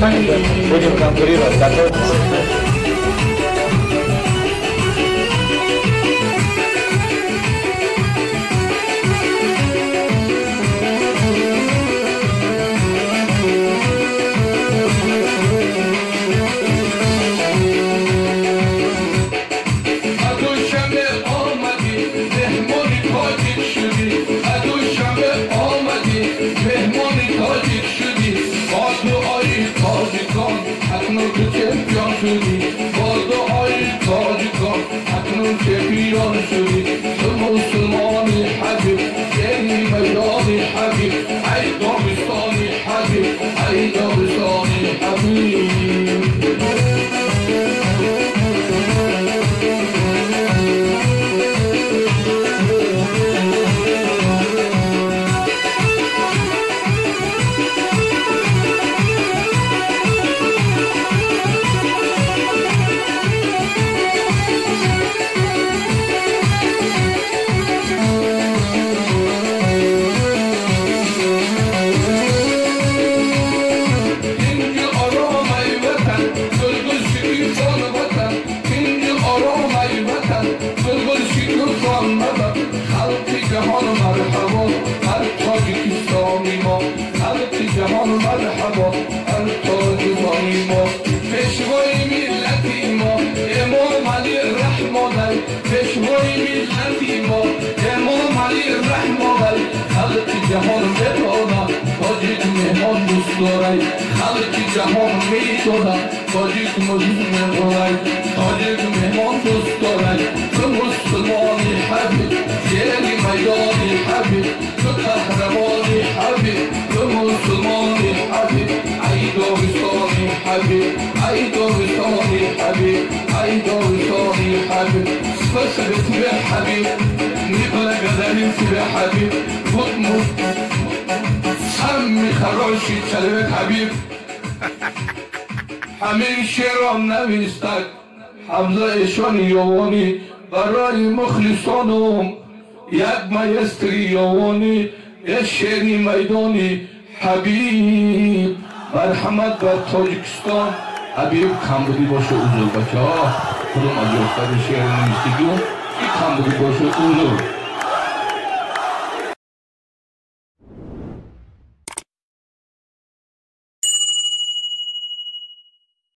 Будем конкурировать, готовьтесь. جهان بتانا تاجیک مهمان دوست دارای خلق جهان میدونم تاجیک مهمان دارای تاجیک مهمان دوست دارای تو مسلمانی حبیب یعنی میدانی حبیب تو قهرمانی حبیب تو مسلمانی حبیب ای داغستانی حبیب ای داغستانی حبیب ای داغستانی حبیب فسبت به حبیب نبلغ ذلك يا حبيب مطمئ سمي خراشي سلامك حبيب همین شعرام نویستد حمزه اشان یوانی برای مخلصانم یک مایستری یوانی یک شعری میدانی حبیب مرحمت بر تاجیکستان حبیب کمبودی باشه اوزور بچه ها کدوم از یافتر شعر نویستگی این کمبودی باشه اوزور